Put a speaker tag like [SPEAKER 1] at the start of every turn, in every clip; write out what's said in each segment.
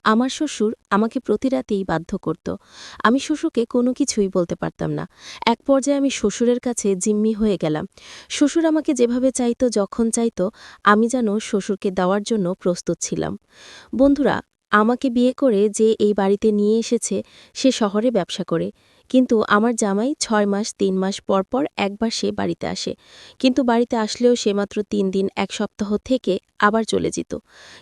[SPEAKER 1] আমার শ্বশুর আমাকে প্রতি রাতেই বাধ্য করত। আমি শ্বশুরকে কোনো কিছুই বলতে পারতাম না। এক পর্যায়ে আমি শ্বশুরের কাছে জিম্মি হয়ে গেলাম। শ্বশুর আমাকে যেভাবে চাইতো, যখন চাইতো, আমি যেন শ্বশুরকে দেওয়ার জন্য প্রস্তুত ছিলাম। বন্ধুরা, আমাকে বিয়ে করে যে এই বাড়িতে নিয়ে এসেছে, সে শহরে ব্যবসা করে। কিন্তু আমার জামাই ৬ মাস ৩ মাস পর পর একবার সে বাড়িতে আসে। কিন্তু বাড়িতে আসলেও সে মাত্র ৩ দিন ১ সপ্তাহ থেকে আবার চলে যেত।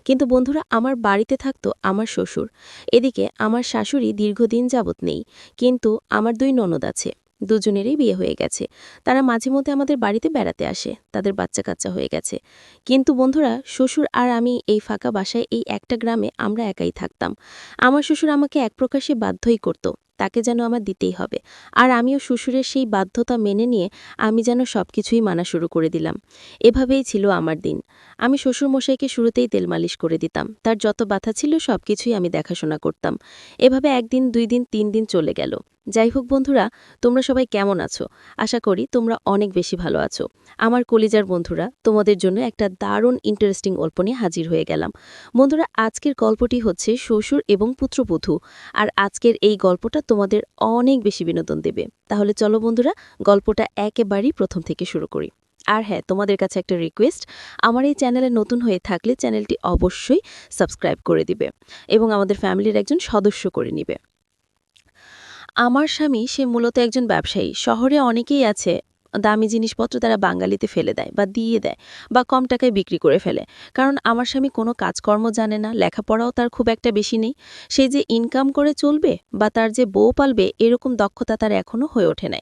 [SPEAKER 1] কিন্তু বন্ধুরা, আমার বাড়িতে থাকতো আমার শ্বশুর। এদিকে আমার শাশুড়ি দীর্ঘদিন যাবৎ নেই। কিন্তু আমার ২ ননদ আছে। দুজনেরই বিয়ে হয়ে গেছে। তারা মাঝে মধ্যে আমাদের বাড়িতে বেড়াতে আসে। তাদের বাচ্চা-কাচ্চা হয়ে গেছে। কিন্তু বন্ধুরা, শ্বশুর আর আমি এই ফাঁকা বাসায়, এই একটা গ্রামে আমরা একাই থাকতাম। আমার শ্বশুর আমাকে এক প্রকার সে বাধ্যই করত। তাকে যেন আমার দিতেই হবে। আর আমিও শ্বশুরের সেই বাধ্যতা মেনে নিয়ে আমি যেন সবকিছুই মানা শুরু করে দিলাম। এভাবেই ছিল আমার দিন। আমি শ্বশুরমশাইকে শুরুতেই তেল মালিশ করে দিতাম। তার যত ব্যথা ছিল সবকিছুই আমি দেখাশোনা করতাম। এভাবে ১ দিন, ২ দিন, ৩ দিন চলে গেল। যাই হোক বন্ধুরা, তোমরা সবাই কেমন আছো? আশা করি তোমরা অনেক বেশি ভালো আছো। আমার কলিজার বন্ধুরা, তোমাদের জন্য একটা দারুণ ইন্টারেস্টিং গল্প নিয়ে হাজির হয়ে গেলাম। বন্ধুরা, আজকের গল্পটি হচ্ছে শ্বশুর এবং পুত্রবধূ। আর আজকের এই গল্পটা তোমাদের অনেক বেশি বিনোদন দেবে। তাহলে চলো বন্ধুরা, গল্পটা একেবারেই প্রথম থেকে শুরু করি। আর হ্যাঁ, তোমাদের কাছে একটা রিকোয়েস্ট, আমার এই চ্যানেলে নতুন হয়ে থাকলে চ্যানেলটি অবশ্যই সাবস্ক্রাইব করে দিবে এবং আমাদের ফ্যামিলির একজন সদস্য করে নিবে। আমার স্বামী সে মূলত একজন ব্যবসায়ী। শহরে অনেকেই আছে, দামি জিনিসপত্র তারা বাঙালিতে ফেলে দেয় বা দিয়ে দেয় বা কম টাকায় বিক্রি করে ফেলে। কারণ আমার স্বামী কোনো কাজকর্ম জানে না, লেখাপড়াও তার খুব একটা বেশি নেই। সে যে ইনকাম করে চলবে বা তার যে বউ পালবে, এরকম দক্ষতা তার এখনো হয়ে ওঠে নাই।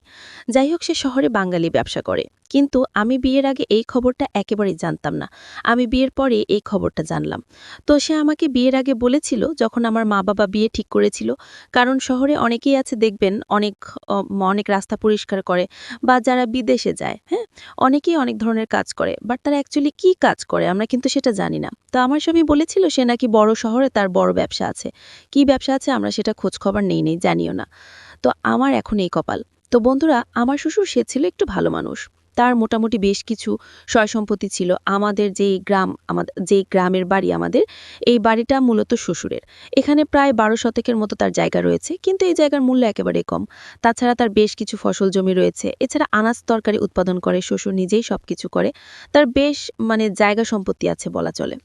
[SPEAKER 1] যাই হোক, সে শহরে বাঙালি ব্যবসা করে। কিন্তু আমি বিয়ের আগে এই খবরটা একেবারেই জানতাম না। আমি বিয়ের পরে এই খবরটা জানলাম। তো সে আমাকে বিয়ের আগে বলেছিল, যখন আমার মা-বাবা বিয়ে ঠিক করেছিল। কারণ শহরে অনেকেই আছে দেখবেন, অনেক রাস্তা পরিষ্কার করে বা যারা বিদেশে যায়, হ্যাঁ? অনেকেই অনেক ধরনের কাজ করে। বাট তারা অ্যাকচুয়ালি কি কাজ করে আমরা কিন্তু সেটা জানি না। তো আমার স্বামী বলেছিল সে নাকি বড় শহরে তার বড় ব্যবসা আছে। কি ব্যবসা আছে আমরা সেটা খোঁজ খবর নেই, জানিও না। তো আমার এখন এই কপাল। তো বন্ধুরা, আমার শ্বশুর সে ছিল একটু ভালো মানুষ। তার মোটামুটি বেশ কিছু সয়-সম্পত্তি ছিল। যেই গ্রামের বাড়ি আমাদের, এই বাড়িটা মূলত শ্বশুরের। এখানে প্রায় ১২ শতকের মতো তার জায়গা রয়েছে, কিন্তু এই জায়গার মূল্য একেবারে কম। তাছাড়া তার বেশ কিছু ফসল জমি রয়েছে। এছাড়া আনাজ তরকারি উৎপাদন করে, শ্বশুর নিজেই সবকিছু করে। তার বেশ জায়গা সম্পত্তি আছে বলা চলে।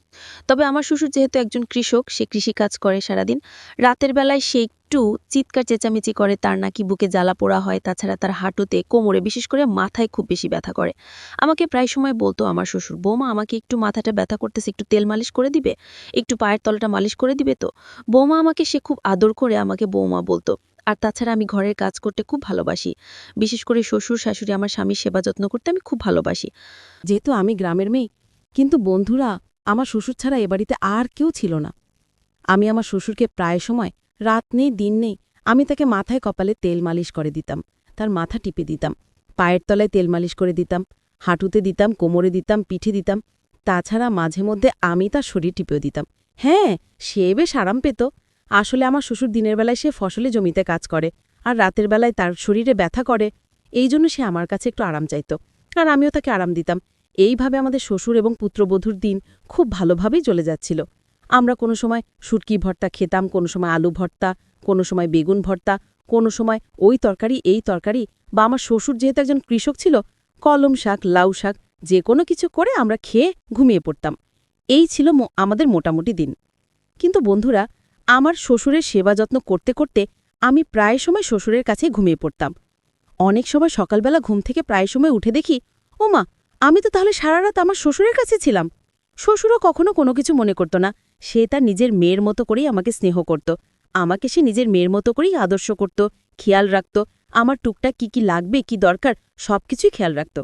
[SPEAKER 1] তবে আমার শ্বশুর যেহেতু একজন কৃষক, সে কৃষিকাজ করে সারাদিন। রাতের বেলায় সে একটু চিৎকার চেঁচামেচি করে, তার নাকি বুকে জ্বালা পোড়া হয়। তাছাড়া তার হাঁটুতে, কোমরে, বিশেষ করে মাথায় খুব বেশি ব্যথা করে। আমাকে প্রায় সময় বলতো আমার শ্বশুর, বৌমা আমাকে একটু মাথাটা ব্যথা করতেছে, একটু তেল মালিশ করে দিবে, একটু পায়ের তলাটা মালিশ করে দিবে তো। বৌমা আমাকে সে খুব আদর করে আমাকে বৌমা বলতো। আর তাছাড়া আমি ঘরের কাজ করতে খুব ভালোবাসি। বিশেষ করে শ্বশুর শাশুড়ি আমার স্বামীর সেবা যত্ন করতে আমি খুব ভালোবাসি।
[SPEAKER 2] যেহেতু আমি গ্রামের মেয়ে, কিন্তু বন্ধুরা, আমার শ্বশুর ছাড়া এ বাড়িতে আর কেউ ছিল না। আমি আমার শ্বশুরকে প্রায় সময়, রাত নেই দিন নেই, আমি তাকে মাথায় কপালে তেল মালিশ করে দিতাম, তার মাথা টিপে দিতাম, পায়ের তলায় তেল মালিশ করে দিতাম, হাঁটুতে দিতাম, কোমরে দিতাম, পিঠে দিতাম। তাছাড়া মাঝে মধ্যে আমি তার শরীর টিপেও দিতাম। হ্যাঁ, সে বেশ আরাম পেত। আসলে আমার শ্বশুর দিনের বেলায় সে ফসলে জমিতে কাজ করে, আর রাতের বেলায় তার শরীরে ব্যথা করে। এই জন্য সে আমার কাছে একটু আরাম চাইত, আর আমিও তাকে আরাম দিতাম। এইভাবে আমাদের শ্বশুর এবং পুত্রবধূর দিন খুব ভালোভাবেই চলে যাচ্ছিল। আমরা কোনো সময় শুটকি ভর্তা খেতাম, কোনো সময় আলু ভর্তা, কোনো সময় বেগুন ভর্তা, কোনো সময় ওই তরকারি এই তরকারি, বা আমার শ্বশুর যেহেতু একজন কৃষক ছিল, কলম শাক, লাউ শাক, যে কোনো কিছু করে আমরা খেয়ে ঘুমিয়ে পড়তাম। এই ছিল আমাদের মোটামুটি দিন। কিন্তু বন্ধুরা, আমার শ্বশুরের সেবা যত্ন করতে করতে আমি প্রায় সময় শ্বশুরের কাছে ঘুমিয়ে পড়তাম। অনেক সময় সকালবেলা ঘুম থেকে প্রায় সময় উঠে দেখি, ওমা, আমি তো তাহলে সারা রাত আমার শ্বশুরের কাছে ছিলাম। শ্বশুরও কখনো কোনো কিছু মনে করত না। সে তার নিজের মেয়ের মতো করেই আমাকে স্নেহ করত। আমাকে সে নিজের মেয়ের মতো করেই আদর্শ করত, খেয়াল রাখত। আমার টুকটাক কি লাগবে, কি দরকার, সবকিছুই খেয়াল রাখত।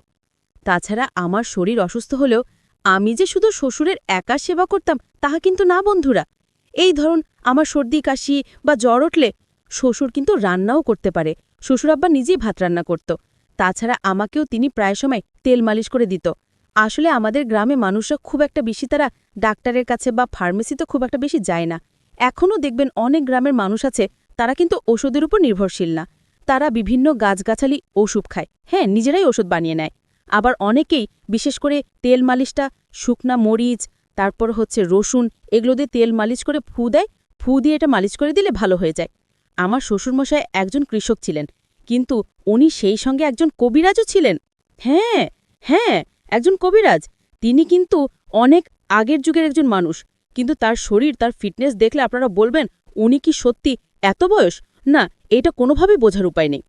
[SPEAKER 2] তাছাড়া আমার শরীর অসুস্থ হলেও আমি যে শুধু শ্বশুরের একা সেবা করতাম তাহা কিন্তু না বন্ধুরা। এই ধরুন, আমার সর্দি কাশি বা জ্বর উঠলে শ্বশুর কিন্তু রান্নাও করতে পারে। শ্বশুর আব্বা নিজেই ভাত রান্না করত। তাছাড়া আমাকেও তিনি প্রায় সময় তেল মালিশ করে দিত। আসলে আমাদের গ্রামে মানুষরা খুব একটা বেশি তারা ডাক্তারের কাছে বা ফার্মেসিতে খুব একটা বেশি যায় না। এখনও দেখবেন অনেক গ্রামের মানুষ আছে, তারা কিন্তু ওষুধের উপর নির্ভরশীল না। তারা বিভিন্ন গাছগাছালি ওষুধ খায়, হ্যাঁ, নিজেরাই ওষুধ বানিয়ে নেয়। আবার অনেকেই বিশেষ করে তেল মালিশটা শুকনা মরিচ, তারপর হচ্ছে রসুন, এগুলো দিয়ে তেল মালিশ করে ফু দেয়, ফু দিয়ে এটা মালিশ করে দিলে ভালো হয়ে যায়। আমার শ্বশুরমশাই একজন কৃষক ছিলেন, কিন্তু উনি সেই সঙ্গে একজন কবিরাজও ছিলেন। হ্যাঁ, হ্যাঁ, একজন কবিরাজ। তিনি কিন্তু অনেক আগের যুগের একজন মানুষ, কিন্তু তার শরীর, তার ফিটনেস দেখলে আপনারা বলবেন উনি কি সত্যি এত বয়স? না, এটা কোনোভাবেই বোঝার উপায় নেই।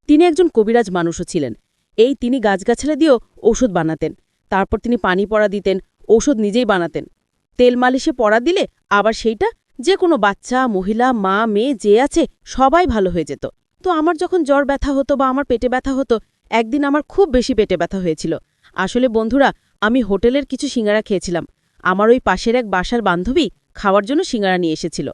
[SPEAKER 2] তিনি একজন কবিরাজ মানুষও ছিলেন। তিনি গাছগাছালা দিয়েও ঔষধ বানাতেন। তারপর তিনি পানি পড়া দিতেন, ঔষধ নিজেই বানাতেন। তেল মালিশে পড়া দিলে আবার সেইটা যে কোনো বাচ্চা, মহিলা, মা, মেয়ে যে আছে সবাই ভালো হয়ে যেত। তো আমার যখন জ্বর ব্যথা হতো বা আমার পেটে ব্যথা হতো, একদিন আমার খুব বেশি পেটে ব্যথা হয়েছিল। আসলে বন্ধুরা, আমি হোটেলের কিছু সিঙ্গারা খেয়েছিলাম। আমার ওই পাশের এক বাসার বান্ধবী খাওয়ার জন্য সিঙ্গারা নিয়ে এসেছিল।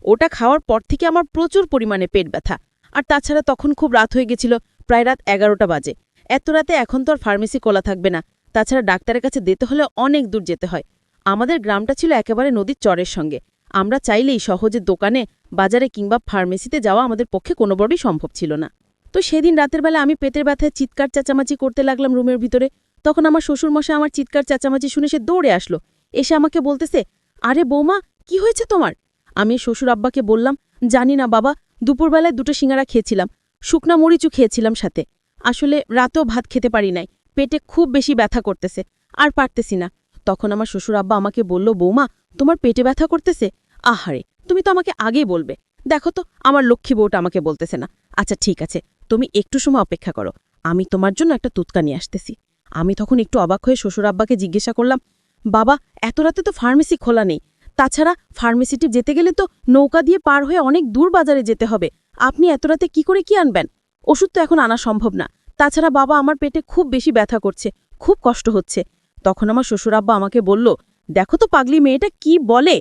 [SPEAKER 2] ওটা খাওয়ার পর থেকে আমার প্রচুর পরিমাণে পেট ব্যথা। আর তাছাড়া তখন খুব রাত হয়ে গেছিল, প্রায় রাত 11টা বাজে। এত রাতে এখন তো আর ফার্মেসি খোলা থাকবে না। তাছাড়া ডাক্তারের কাছে যেতে হলে অনেক দূর যেতে হয়। আমাদের গ্রামটা ছিল একেবারে নদীর চরের সঙ্গে। আমরা চাইলেই সহজে দোকানে, বাজারে কিংবা ফার্মেসিতে যাওয়া আমাদের পক্ষে কোনোভাবেই সম্ভব ছিল না। তো সেদিন রাতের বেলা আমি পেটের ব্যথায় চিৎকার চেঁচামেচি করতে লাগলাম রুমের ভিতরে। তখন আমার শ্বশুরমশাই আমার চিৎকার চেঁচামেচি শুনে সে দৌড়ে আসলো। এসে আমাকে বলতেছে, আরে বৌমা, কি হয়েছে তোমার? আমি শ্বশুর আব্বাকে বললাম, জানি না বাবা, দুপুরবেলায় 2টো সিঙ্গারা খেয়েছিলাম, শুকনা মরিচও খেয়েছিলাম সাথে। আসলে রাতেও ভাত খেতে পারি নাই, পেটে খুব বেশি ব্যথা করতেছে, আর পারতেছি না। তখন আমার শ্বশুর আব্বা আমাকে বলল, বৌমা, তোমার পেটে ব্যথা করতেছে? আহারে, তুমি তো আমাকে আগেই বলবে। দেখো তো, আমার লক্ষ্মী বউটা আমাকে বলতেছে না। আচ্ছা ঠিক আছে, তুমি একটু সময় অপেক্ষা করো, আমি তোমার জন্য একটা তুৎকা নিয়ে আসতেছি। আমি তখন একটু অবাক হয়ে শ্বশুর আব্বাকে জিজ্ঞাসা করলাম, বাবা, এত রাতে তো ফার্মেসি খোলা নেই। তাছাড়া ফার্মেসিটি যেতে গেলে তো নৌকা দিয়ে পার হয়ে অনেক দূর বাজারে যেতে হবে। আপনি এত রাতে কি করে কি আনবেন? ওষুধ তো এখন আনা সম্ভব না। তাছাড়া বাবা, আমার পেটে খুব বেশি ব্যথা করছে, খুব কষ্ট হচ্ছে। তখন আমার শ্বশুর আব্বা আমাকে বলল, দেখো তো পাগলি মেয়েটা কি বলে।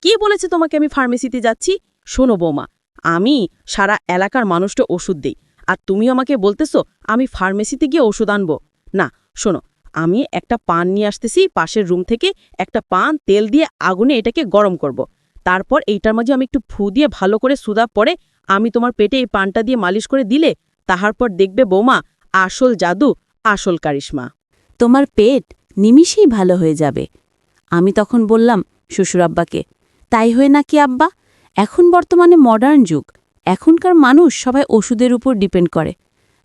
[SPEAKER 2] কে বলেছে তোমাকে আমি ফার্মেসিতে যাচ্ছি? শোনো বৌমা, আমি সারা এলাকার মানুষটা ওষুধ দেই, আর তুমি আমাকে বলতেছো আমি ফার্মেসিতে গিয়ে ওষুধ আনবো? না, শোনো, আমি একটা পান নিয়ে আসতেছি পাশের রুম থেকে। একটা পান তেল দিয়ে আগুনে এটাকে গরম করব। তারপর এইটার মাঝে আমি একটু ফু দিয়ে ভালো করে সুদা পরে আমি তোমার পেটে এই পানটা দিয়ে মালিশ করে দিলে, তাহার পর দেখবে বৌমা, আসল জাদু, আসল কারিশমা।
[SPEAKER 3] তোমার পেট নিমিষেই ভালো হয়ে যাবে। আমি তখন বললাম শ্বশুর আব্বাকে, তাই হয়ে নাকি আব্বা? এখন বর্তমানে মডার্ন যুগ, এখনকার মানুষ সবাই ওষুধের উপর ডিপেন্ড করে।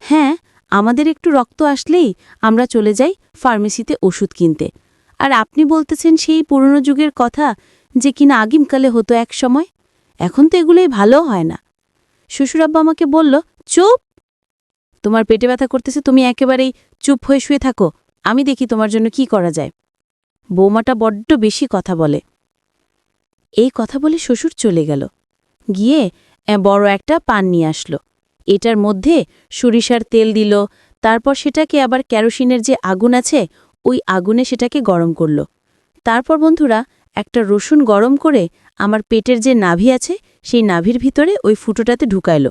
[SPEAKER 3] হ্যাঁ, আমাদের একটু রক্ত আসলেই আমরা চলে যাই ফার্মেসিতে ওষুধ কিনতে। আর আপনি বলতেছেন সেই পুরনো যুগের কথা, যে কিনা আগিমকালে হতো এক সময়। এখন তো এগুলোই ভালো হয় না। শ্বশুর আব্বা আমাকে বলল, চুপ! তোমার পেটে ব্যথা করতেছে, তুমি একেবারেই চুপ হয়ে শুয়ে থাকো, আমি দেখি তোমার জন্য কি করা যায়। বৌমাটা বড্ড বেশি কথা বলে। এই কথা বলে শ্বশুর চলে গেল। গিয়ে বড় একটা পান নিয়ে আসলো। এটার মধ্যে সরিষার তেল দিল, তারপর সেটাকে আবার কেরোসিনের যে আগুন আছে ওই আগুনে সেটাকে গরম করল। তারপর বন্ধুরা, একটা রসুন গরম করে আমার পেটের যে নাভি আছে সেই নাভির ভিতরে ওই ফুটোটাতে ঢুকাইল।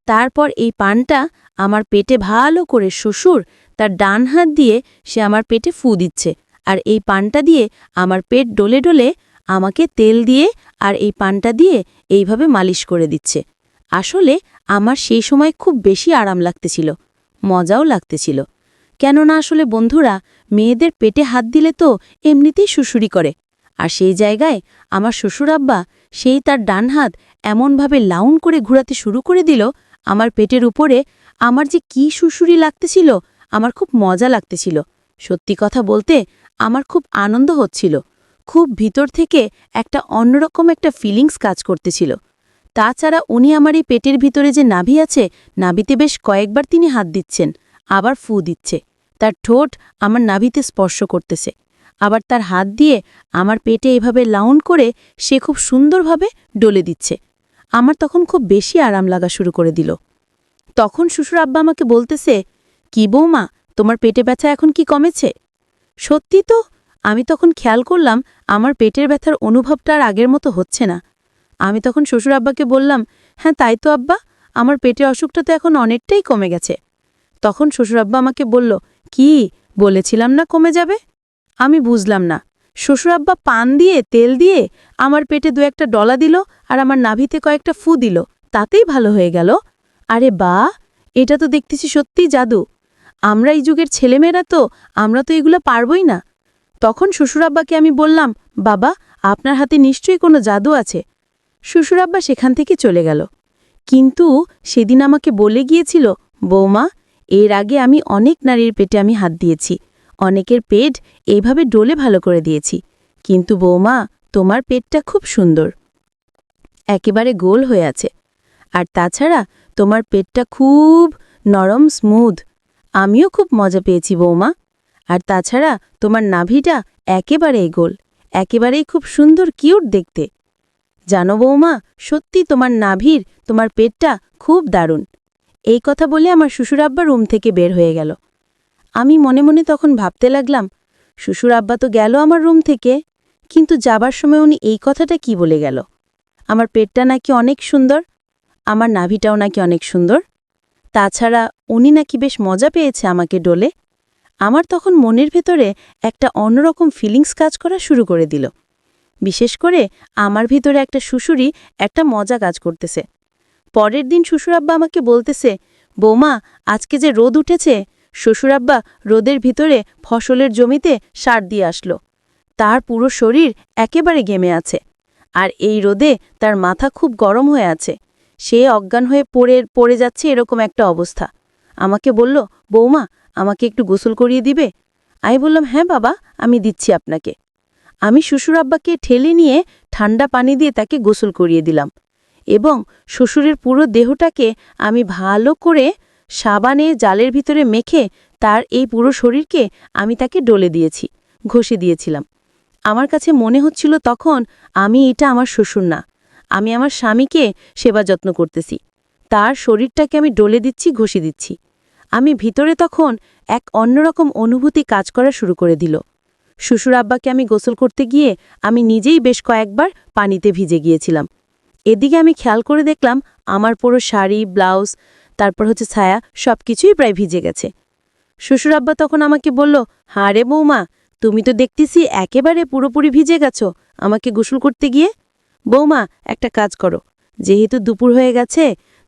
[SPEAKER 3] তারপর এই পানটা আমার পেটে ভালো করে শ্বশুর তার ডান হাত দিয়ে সে আমার পেটে ফু দিচ্ছে, আর এই পানটা দিয়ে আমার পেট ডলে ডলে আমাকে তেল দিয়ে আর এই পানটা দিয়ে এইভাবে মালিশ করে দিচ্ছে। আসলে আমার সেই সময় খুব বেশি আরাম লাগতেছিল, মজাও লাগতেছিল। কেননা আসলে বন্ধুরা, মেয়েদের পেটে হাত দিলে তো এমনিতেই শুশুরি করে, আর সেই জায়গায় আমার শ্বশুর আব্বা সেই তার ডান হাত এমনভাবে লাউন করে ঘুরাতে শুরু করে দিল আমার পেটের উপরে। আমার যে কি শুশুরি লাগতেছিল, আমার খুব মজা লাগতেছিল। সত্যি কথা বলতে আমার খুব আনন্দ হচ্ছিল। খুব ভিতর থেকে একটা অন্যরকম একটা ফিলিংস কাজ করতেছিল। তাছাড়া উনি আমার এই পেটের ভিতরে যে নাভি আছে, নাভিতে বেশ কয়েকবার তিনি হাত দিচ্ছেন, আবার ফু দিচ্ছে। তার ঠোঁট আমার নাভিতে স্পর্শ করতেছে, আবার তার হাত দিয়ে আমার পেটে এভাবে লাউন করে সে খুব সুন্দরভাবে ডলে দিচ্ছে। আমার তখন খুব বেশি আরাম লাগা শুরু করে দিল। তখন শ্বশুর আব্বা আমাকে বলতেছে, কি বৌমা, তোমার পেটে ব্যথা এখন কি কমেছে? সত্যি তো, আমি তখন খেয়াল করলাম আমার পেটের ব্যথার অনুভবটা আর আগের মতো হচ্ছে না। আমি তখন শ্বশুর আব্বাকে বললাম, হ্যাঁ তাই তো আব্বা, আমার পেটের অসুখটা তো এখন অনেকটাই কমে গেছে। তখন শ্বশুর আব্বা আমাকে বলল, কি বলেছিলাম না কমে যাবে? আমি বুঝলাম না। শ্বশুর আব্বা পান দিয়ে তেল দিয়ে আমার পেটে 2-1টা ডলা দিল আর আমার নাভিতে কয়েকটা ফু দিল, তাতেই ভালো হয়ে গেল। আরে বাহ, এটা তো দেখতেছি সত্যিই জাদু। আমরা এই যুগের ছেলেমেয়েরা তো, আমরা তো এগুলো পারবই না। তখন শ্বশুর আব্বাকে আমি বললাম, বাবা, আপনার হাতে নিশ্চয়ই কোনো জাদু আছে। শ্বশুরাব্বা সেখান থেকে চলে গেল। কিন্তু সেদিন আমাকে বলে গিয়েছিল, বৌমা, এর আগে আমি অনেক নারীর পেটে আমি হাত দিয়েছি, অনেকের পেট এইভাবে ডোলে ভালো করে দিয়েছি, কিন্তু বৌমা, তোমার পেটটা খুব সুন্দর, একেবারে গোল হয়ে আছে। আর তাছাড়া তোমার পেটটা খুব নরম স্মুথ, আমিও খুব মজা পেয়েছি বৌমা। আর তাছাড়া তোমার নাভিটা একেবারেই গোল, একেবারেই খুব সুন্দর কিউট দেখতে। জানো বৌমা, সত্যি তোমার নাভির, তোমার পেটটা খুব দারুণ। এই কথা বলে আমার শ্বশুরাব্বা রুম থেকে বের হয়ে গেল। আমি মনে মনে তখন ভাবতে লাগলাম, শ্বশুরাব্বা তো গেল আমার রুম থেকে, কিন্তু যাবার সময় উনি এই কথাটা কি বলে গেল? আমার পেটটা নাকি অনেক সুন্দর, আমার নাভিটাও নাকি অনেক সুন্দর, তাছাড়া উনি নাকি বেশ মজা পেয়েছে আমাকে ডোলে। আমার তখন মনের ভেতরে একটা অন্যরকম ফিলিংস কাজ করা শুরু করে দিল। বিশেষ করে আমার ভিতরে একটা শ্বশুরই একটা মজা কাজ করতেছে। পরের দিন শ্বশুরাব্বা আমাকে বলতেছে, বৌমা, আজকে যে রোদ উঠেছে, শ্বশুরাব্বা রোদের ভিতরে ফসলের জমিতে সার দিয়ে আসলো। তার পুরো শরীর একেবারে ঘেমে আছে, আর এই রোদে তার মাথা খুব গরম হয়ে আছে, সে অজ্ঞান হয়ে পড়ে যাচ্ছে, এরকম একটা অবস্থা। আমাকে বলল, বৌমা, আমাকে একটু গোসল করিয়ে দিবে? আমি বললাম, হ্যাঁ বাবা, আমি দিচ্ছি আপনাকে। আমি শ্বশুরাব্বাকে ঠেলে নিয়ে ঠান্ডা পানি দিয়ে তাকে গোসল করিয়ে দিলাম, এবং শ্বশুরের পুরো দেহটাকে আমি ভালো করে সাবানে জালের ভিতরে মেখে তার এই পুরো শরীরকে আমি তাকে ডলে দিয়েছি, ঘষে দিয়েছিলাম। আমার কাছে মনে হচ্ছিল তখন আমি এটা আমার শ্বশুর না, আমি আমার স্বামীকে সেবা যত্ন করতেছি, তার শরীরটাকে আমি ডলে দিচ্ছি, ঘষে দিচ্ছি। আমি ভিতরে তখন এক অন্যরকম অনুভূতি কাজ করা শুরু করে দিল। শ্বশুর আব্বাকে আমি গোসল করতে গিয়ে আমি নিজেই বেশ কয়েকবার পানিতে ভিজে গিয়েছিলাম। এদিকে আমি খেয়াল করে দেখলাম আমার পুরো শাড়ি, ব্লাউজ, তারপর ছায়া, সবকিছুই প্রায় ভিজে গেছে। শ্বশুর আব্বা তখন আমাকে বলল, হ্যাঁ রে বৌমা, তুমি তো দেখতেছি একেবারে পুরোপুরি ভিজে গেছো আমাকে গোসল করতে গিয়ে। বৌমা, একটা কাজ করো, যেহেতু দুপুর হয়ে গেছে,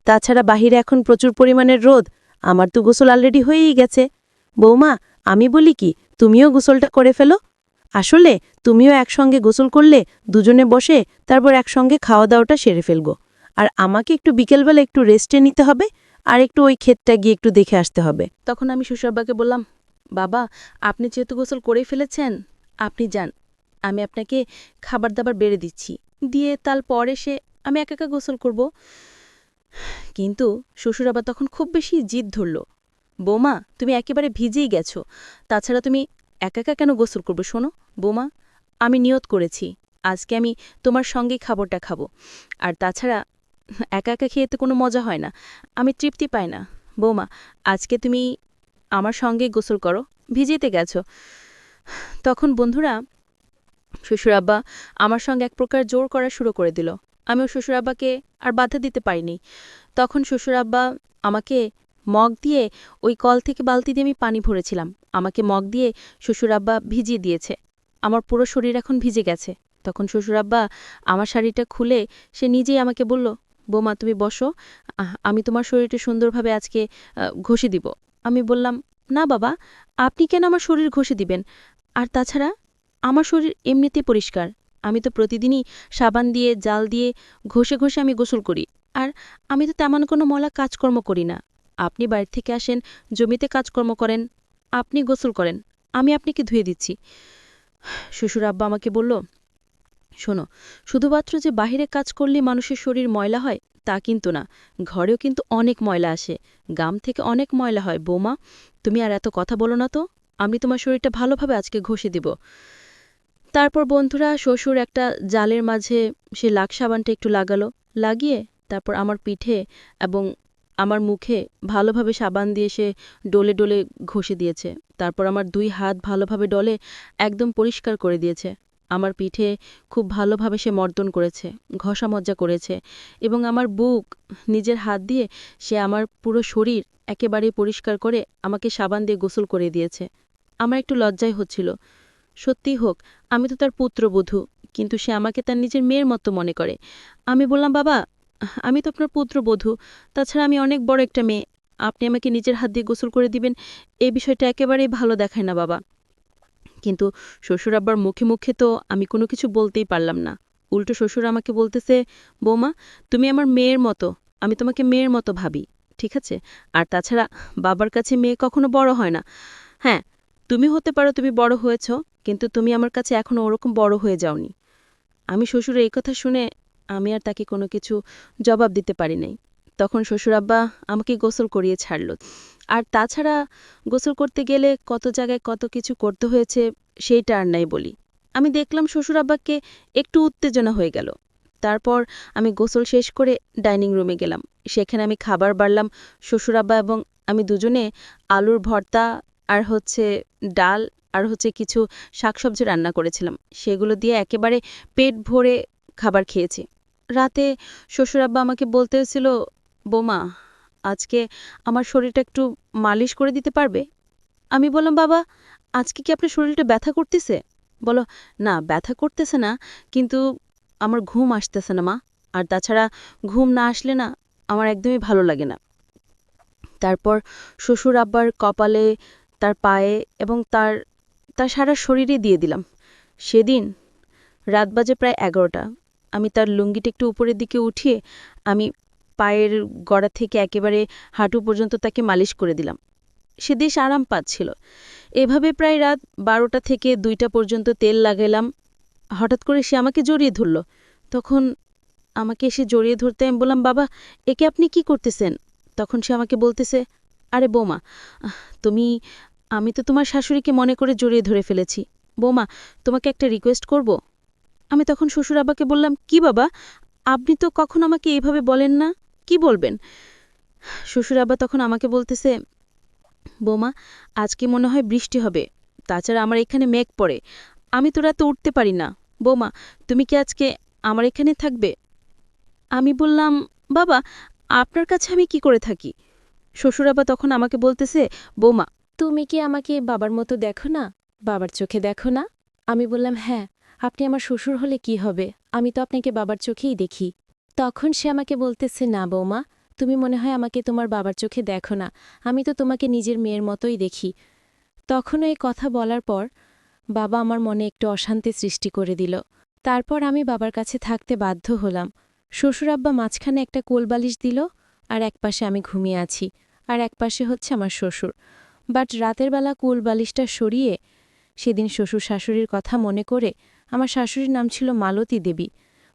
[SPEAKER 3] তাছাড়া বাহিরে এখন প্রচুর পরিমাণের রোদ, আমার তো গোসল অলরেডি হয়েই গেছে। বৌমা, আমি বলি কি, তুমিও গোসলটা করে ফেলো। আসলে তুমিও একসঙ্গে গোসল করলে দুজনে বসে তারপর একসঙ্গে খাওয়া দাওয়াটা সেরে ফেলবো, আর আমাকে একটু বিকেলবেলা একটু রেস্টে নিতে হবে, আর একটু ওই ক্ষেতটা গিয়ে একটু দেখে আসতে হবে।
[SPEAKER 1] তখন আমি শ্বশুরাব্বাকে বললাম, বাবা, আপনি যেহেতু গোসল করেই ফেলেছেন, আপনি যান, আমি আপনাকে খাবার দাবার বেড়ে দিচ্ছি, দিয়ে তারপর এসে আমি একা একা গোসল করব। কিন্তু শ্বশুরাব্বা তখন খুব বেশি জিদ ধরল, বৌমা, তুমি একেবারে ভিজেই গেছো, তাছাড়া তুমি একা একা কেন গোসল করবে? শোনো বৌমা, আমি নিয়ত করেছি আজকে আমি তোমার সঙ্গেই খাবারটা খাবো, আর তাছাড়া একা একা খেয়ে তো কোনো মজা হয় না, আমি তৃপ্তি পাই না। বৌমা, আজকে তুমি আমার সঙ্গে গোসল করো, ভিজেতে গেছো। তখন বন্ধুরা, শ্বশুরাব্বা আমার সঙ্গে এক প্রকার জোর করা শুরু করে দিল। আমিও শ্বশুরাব্বাকে আর বাধা দিতে পারিনি। তখন শ্বশুরাব্বা আমাকে মগ দিয়ে, ওই কল থেকে বালতি দিয়ে আমি পানি ভরেছিলাম, আমাকে মগ দিয়ে শ্বশুরাব্বা ভিজিয়ে দিয়েছে। আমার পুরো শরীর এখন ভিজে গেছে। তখন শ্বশুরাব্বা আমার শাড়িটা খুলে সে নিজেই আমাকে বলল, বৌমা, তুমি বসো, আমি তোমার শরীরটা সুন্দরভাবে আজকে ঘষে দিব। আমি বললাম, না বাবা, আপনি কেন আমার শরীর ঘষে দিবেন? আর তাছাড়া আমার শরীর এমনিতে পরিষ্কার, আমি তো প্রতিদিনই সাবান দিয়ে, জাল দিয়ে ঘষে ঘষে আমি গোসল করি, আর আমি তো তেমন কোনো ময়লা কাজকর্ম করি না। আপনি বাইরে থেকে আসেন, জমিতে কাজকর্ম করেন, আপনি গোসল করেন, আমি আপনাকে ধুয়ে দিচ্ছি। শ্বশুর আব্বা আমাকে বলল, শোনো, শুধুমাত্র যে বাহিরে কাজ করলে মানুষের শরীর ময়লা হয় তা কিন্তু না, ঘরেও কিন্তু অনেক ময়লা আসে, গাম থেকে অনেক ময়লা হয়। বৌমা, তুমি আর এত কথা বলো না তো, আমি তোমার শরীরটা ভালোভাবে আজকে ঘষে দিব। তারপর বন্ধুরা, শ্বশুর একটা জালের মাঝে সে লাক সাবানটা একটু লাগালো, লাগিয়ে তারপর আমার পিঠে এবং আমার মুখে ভালোভাবে সাবান দিয়ে সে ডলে ডলে ঘষে দিয়েছে। তারপর আমার 2 হাত ভালোভাবে ডলে একদম পরিষ্কার করে দিয়েছে। আমার পিঠে খুব ভালোভাবে সে মর্দন করেছে, ঘষা মজ্জা করেছে, এবং আমার বুক নিজের হাত দিয়ে সে আমার পুরো শরীর একেবারেই পরিষ্কার করে আমাকে সাবান দিয়ে গোসল করে দিয়েছে। আমার একটু লজ্জাই হচ্ছিল। সত্যিই হোক, আমি তো তার পুত্রবধূ, কিন্তু সে আমাকে তার নিজের মেয়ের মতো মনে করে। আমি বললাম, বাবা, আমি তো আপনার পুত্রবধূ, তাছাড়া আমি অনেক বড় একটা মেয়ে, আপনি আমাকে নিজের হাত দিয়ে গোসল করে দিবেন, এই বিষয়টা একেবারেই ভালো দেখায় না বাবা। কিন্তু শ্বশুর আব্বার মুখে মুখে তো আমি কোনো কিছু বলতেই পারলাম না। উল্টো শ্বশুর আমাকে বলতেছে, বৌমা তুমি আমার মেয়ের মতো, আমি তোমাকে মেয়ের মতো ভাবি, ঠিক আছে? আর তাছাড়া বাবার কাছে মেয়ে কখনো বড় হয় না। হ্যাঁ, তুমি হতে পারো তুমি বড় হয়েছ, কিন্তু তুমি আমার কাছে এখনো ওরকম বড় হয়ে যাওনি। আমি শ্বশুরের এই কথা শুনে আমি আর তাকে কোনো কিছু জবাব দিতে পারি নাই। তখন শ্বশুর আব্বা আমাকে গোসল করিয়ে ছাড়ল। আর তাছাড়া গোসল করতে গেলে কত জায়গায় কত কিছু করতে হয়েছে সেইটা আর নাই বলি। আমি দেখলাম শ্বশুর আব্বাকে একটু উত্তেজনা হয়ে গেল। তারপর আমি গোসল শেষ করে ডাইনিং রুমে গেলাম। সেখানে আমি খাবার বাড়লাম। শ্বশুর আব্বা এবং আমি দুজনে আলুর ভর্তা আর ডাল আর কিছু শাকসবজি রান্না করেছিলাম। সেগুলো দিয়ে একেবারে পেট ভরে খাবার খেয়েছি। রাতে শ্বশুর আব্বা আমাকে বলতে হয়েছিল, বৌমা আজকে আমার শরীরটা একটু মালিশ করে দিতে পারবে? আমি বললাম, বাবা আজকে কি আপনার শরীরটা ব্যথা করতেছে? বলো, না ব্যথা করতেছে না, কিন্তু আমার ঘুম আসতেছে না মা। আর তাছাড়া ঘুম না আসলে না আমার একদমই ভালো লাগে না। তারপর শ্বশুর আব্বার কপালে, তার পায়ে এবং তার তার সারা শরীরে দিয়ে দিলাম। সেদিন রাত বাজে প্রায় 11টা। আমি তার লুঙ্গিটা একটু উপরের দিকে উঠিয়ে আমি পায়ের গড়া থেকে একেবারে হাঁটু পর্যন্ত তাকে মালিশ করে দিলাম। সে বেশ আরাম পাচ্ছিল। এভাবে প্রায় রাত 12টা থেকে 2টা পর্যন্ত তেল লাগালাম। হঠাৎ করে সে আমাকে জড়িয়ে ধরল। তখন আমাকে এসে জড়িয়ে ধরতে আমি বললাম, বাবা একে আপনি কি করতেছেন? তখন সে আমাকে বলতেছে, আরে বৌমা তুমি, আমি তো তোমার শাশুড়িকে মনে করে জড়িয়ে ধরে ফেলেছি। বৌমা তোমাকে একটা রিকোয়েস্ট করব? আমি তখন শ্বশুর আব্বাকে বললাম, কি বাবা, আপনি তো কখনো আমাকে এইভাবে বলেন না, কি বলবেন? শ্বশুর আব্বা তখন আমাকে বলতেছে, বৌমা আজকে মনে হয় বৃষ্টি হবে, তাছাড়া আমার এখানে মেঘ পড়ে, আমি তো রাতে উঠতে পারি না। বৌমা তুমি কি আজকে আমার এখানে থাকবে? আমি বললাম, বাবা আপনার কাছে আমি কি করে থাকি? শ্বশুর আব্বা তখন আমাকে বলতেছে, বৌমা তুমি কি আমাকে বাবার মতো দেখো না, বাবার চোখে দেখো না? আমি বললাম, হ্যাঁ, আপনি আমার শ্বশুর হলে কি হবে, আমি তো আপনাকে বাবার চোখেই দেখি। তখন সে আমাকে বলতেছে, না বৌমা তুমি মনে হয় আমাকে তোমার বাবার চোখে দেখো না, আমি তো তোমাকে নিজের মেয়ের মতোই দেখি। তখনও এই কথা বলার পর বাবা আমার মনে একটু অশান্তি সৃষ্টি করে দিল। তারপর আমি বাবার কাছে থাকতে বাধ্য হলাম। শ্বশুর আব্বা মাঝখানে একটা কোলবালিশ দিল, আর একপাশে আমি ঘুমিয়ে আছি, আর একপাশে আমার শ্বশুর। বাট রাতের বেলা কোলবালিশটা সরিয়ে সেদিন শ্বশুর শাশুড়ির কথা মনে করে, আমার শাশুড়ির নাম ছিল মালতী দেবী,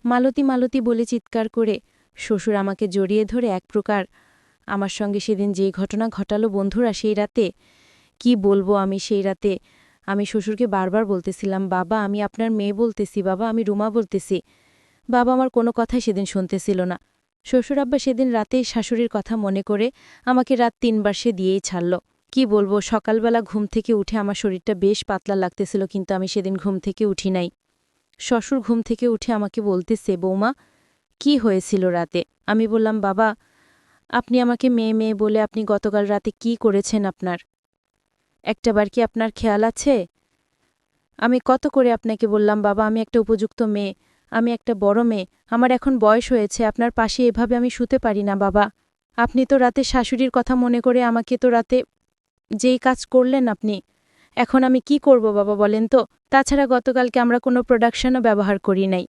[SPEAKER 1] মালতী মালতী বলে চিৎকার করে শ্বশুর আমাকে জড়িয়ে ধরে এক প্রকার আমার সঙ্গে সেদিন যেই ঘটনা ঘটালো বন্ধুরা সেই রাতে, কি বলবো আমি সেই রাতে আমি শ্বশুরকে বারবার বলতেছিলাম, বাবা আমি আপনার মেয়ে বলতেছি, বাবা আমি রুমা বলতেছি। বাবা আমার কোনো কথাই সেদিন শুনতেছিল না। শ্বশুর আব্বা সেদিন রাতেই শাশুড়ির কথা মনে করে আমাকে রাত 3বার সে দিয়েই ছাড়ল। কি বলবো, সকালবেলা ঘুম থেকে উঠে আমার শরীরটা বেশ পাতলা লাগতেছিল, কিন্তু আমি সেদিন ঘুম থেকে উঠি নাই। শ্বশুর ঘুম থেকে উঠে আমাকে বলতেছে, বৌমা কি হয়েছিল রাতে? আমি বললাম, বাবা আপনি আমাকে মেয়ে মেয়ে বলে আপনি গতকাল রাতে কি করেছেন আপনার একটাবার কি আপনার খেয়াল আছে? আমি কত করে আপনাকে বললাম, বাবা আমি একটা উপযুক্ত মেয়ে, আমি একটা বড় মেয়ে, আমার এখন বয়স হয়েছে, আপনার পাশে এভাবে আমি শুতে পারি না বাবা। আপনি তো রাতে শাশুড়ির কথা মনে করে আমাকে তো রাতে যেই কাজ করলেন আপনি, এখন আমি কি করব বাবা বলেন তো? তাছাড়া গতকালকে আমরা কোনো প্রোডাকশনও ব্যবহার করি নাই।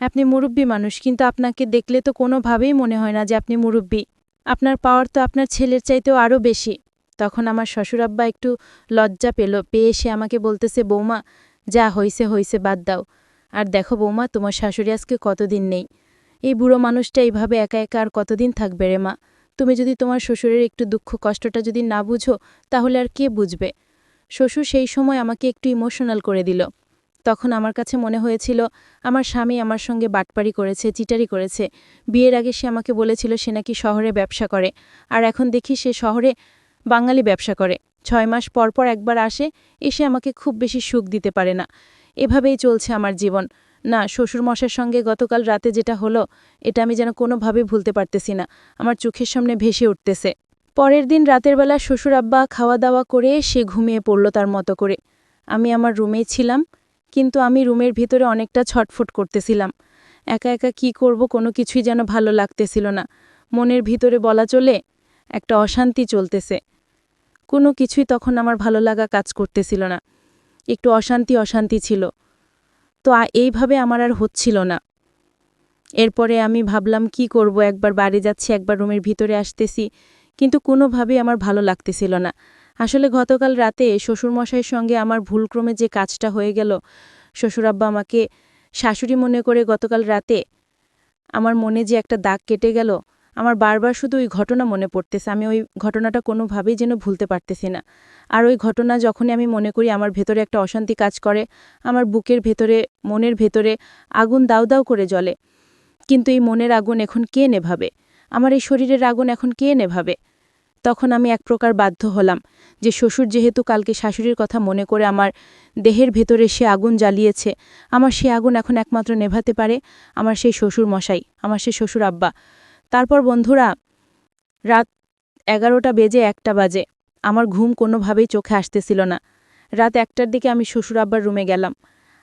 [SPEAKER 1] আপনি মুরব্বী মানুষ, কিন্তু আপনাকে দেখলে তো কোনোভাবেই মনে হয় না যে আপনি মুরব্বী। আপনার পাওয়ার তো আপনার ছেলের চাইতেও আরও বেশি। তখন আমার শ্বশুরাব্বা একটু লজ্জা পেয়ে সে আমাকে বলতেছে, বৌমা যা হইছে হইছে বাদ দাও। আর দেখো বৌমা তোমার শাশুড়ি আজকে কতদিন নেই, এই বুড়ো মানুষটা এইভাবে একা একা আর কতদিন থাকবে রে মা? তুমি যদি তোমার শ্বশুরের একটু দুঃখ কষ্টটা যদি না বুঝো তাহলে আর কে বুঝবে? শ্বশুর সেই সময় আমাকে একটু ইমোশনাল করে দিল। তখন আমার কাছে মনে হয়েছিল আমার স্বামী আমার সঙ্গে বাটপারি করেছে, চিটারি করেছে। বিয়ের আগে সে আমাকে বলেছিল সে নাকি শহরে ব্যবসা করে, আর এখন দেখি সে শহরে বাঙালি ব্যবসা করে। 6 মাস পর পর একবার আসে, এসে আমাকে খুব বেশি সুখ দিতে পারে না। এভাবেই চলছে আমার জীবন। না, শ্বশুরমশাইয়ের সঙ্গে গতকাল রাতে যেটা হলো এটা আমি যেন কোনোভাবে ভুলতে পারতেছি না, আমার চোখের সামনে ভেসে উঠতেছে। পরের দিন রাতের বেলা শ্বশুর আব্বা খাওয়া দাওয়া করে সে ঘুমিয়ে পড়ল তার মতো করে। আমি আমার রুমেই ছিলাম, কিন্তু আমি রুমের ভিতরে অনেকটা ছটফট করতেছিলাম। একা একা কি করব কোনো কিছুই যেন ভালো লাগতেছিল না। মনের ভিতরে বলা চলে একটা অশান্তি চলতেছে। কোনো কিছুই তখন আমার ভালো লাগা কাজ করতেছিল না, একটু অশান্তি অশান্তি ছিল। তো এইভাবে আমার আর হচ্ছিল না।
[SPEAKER 4] এরপরে আমি ভাবলাম কি করব, একবার বাড়ি যাচ্ছি, একবার রুমের ভিতরে আসতেছি, কিন্তু কোনোভাবেই আমার ভালো লাগতেছিল না। আসলে গতকাল রাতে শ্বশুরমশাইয়ের সঙ্গে আমার ভুলক্রমে যে কাজটা হয়ে গেল, শ্বশুরাব্বা আমাকে শাশুড়ি মনে করে গতকাল রাতে আমার মনে যে একটা দাগ কেটে গেল, আমার বারবার শুধু ওই ঘটনা মনে পড়তেছে। আমি ওই ঘটনাটা কোনোভাবেই যেন ভুলতে পারতেছি না। আর ওই ঘটনা যখনই আমি মনে করি, আমার ভেতরে একটা অশান্তি কাজ করে, আমার বুকের ভেতরে, মনের ভেতরে আগুন দাউ দাউ করে জ্বলে। কিন্তু এই মনের আগুন এখন কে নেভাবে? আমার এই শরীরের আগুন এখন কে নেভাবে? তখন আমি এক প্রকার বাধ্য হলাম যে শ্বশুর যেহেতু কালকে শাশুড়ির কথা মনে করে আমার দেহের ভেতরে সে আগুন জ্বালিয়েছে, আমার সে আগুন এখন একমাত্র নেভাতে পারে আমার সেই শ্বশুর মশাই, আমার সেই শ্বশুর আব্বা। তারপর বন্ধুরা, রাত 11টা বেজে 1টা বাজে, আমার ঘুম কোনোভাবেই চোখে আসতেছিল না। রাত 1টার দিকে আমি শ্বশুর আব্বার রুমে গেলাম।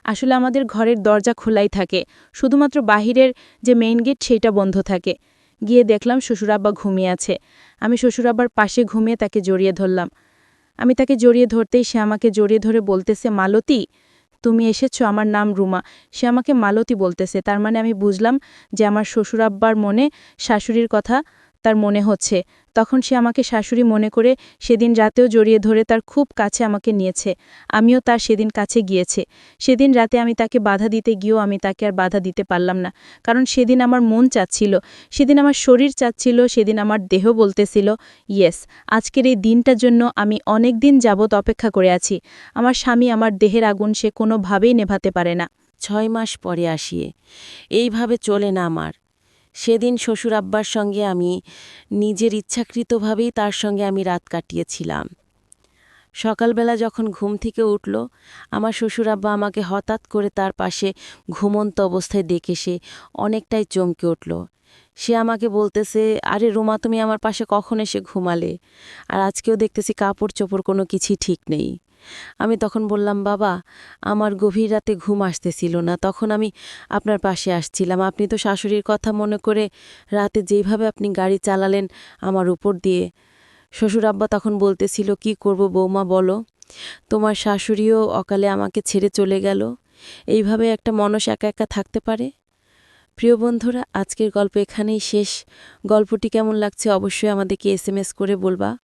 [SPEAKER 4] আসলে আমাদের ঘরের দরজা খোলাই থাকে, শুধুমাত্র বাহিরের যে মেইন গেট সেইটা বন্ধ থাকে। গিয়ে দেখলাম শ্বশুরাব্বা ঘুমিয়ে আছে। আমি শ্বশুরাব্বার পাশে ঘুমিয়ে তাকে জড়িয়ে ধরলাম। আমি তাকে জড়িয়ে ধরতেই সে আমাকে জড়িয়ে ধরে বলতেছে, মালতী, তুমি এসেছো, আমার নাম রুমা। সে আমাকে মালতী বলতেছে, তার মানে আমি বুঝলাম যে আমার শ্বশুরাব্বার মনে শাশুড়ির কথা তার মনে হচ্ছে। তখন সে আমাকে শাশুড়ি মনে করে সেদিন রাতেও জড়িয়ে ধরে তার খুব কাছে আমাকে নিয়েছে। আমিও তার সেদিন কাছে গিয়েছে। সেদিন রাতে আমি তাকে বাধা দিতে গিয়েও আমি তাকে আর বাধা দিতে পারলাম না, কারণ সেদিন আমার মন চাচ্ছিল, সেদিন আমার শরীর চাচ্ছিল, সেদিন আমার দেহ বলতেছিল ইয়েস, আজকের এই দিনটার জন্য আমি অনেক দিন যাবৎ অপেক্ষা করে আছি। আমার স্বামী আমার দেহের আগুন সে কোনোভাবেই নেভাতে পারে না।
[SPEAKER 3] 6 মাস পরে আসিয়ে এইভাবে চলে না আমার। সেদিন শ্বশুর আব্বার সঙ্গে আমি নিজের ইচ্ছাকৃতভাবেই তার সঙ্গে আমি রাত কাটিয়েছিলাম। সকালবেলা যখন ঘুম থেকে উঠল, আমার শ্বশুর আব্বা আমাকে হঠাৎ করে তার পাশে ঘুমন্ত অবস্থায় দেখে সে অনেকটাই চমকে উঠল। সে আমাকে বলতেছে, আরে রুমা, তুমি আমার পাশে কখন এসে ঘুমালে? আর আজকেও দেখতেছি কাপড় চোপড় কোনো কিছুই ঠিক নেই। আমি তখন বললাম, বাবা, আমার গভীর রাতে ঘুম আসতেছিল না, তখন আমি আপনার পাশে আসছিলাম। আপনি তো শাশুড়ির কথা মনে করে রাতে যেইভাবে আপনি গাড়ি চালালেন আমার উপর দিয়ে। শ্বশুর আব্বা তখন বলতেছিল, কি করব বৌমা বলো, তোমার শাশুড়িও অকালে আমাকে ছেড়ে চলে গেল, এইভাবে একটা মানুষ একা একা থাকতে পারে? প্রিয় বন্ধুরা, আজকের গল্প এখানেই শেষ। গল্পটি কেমন লাগছে অবশ্যই আমাদেরকে SMS করে বলবা।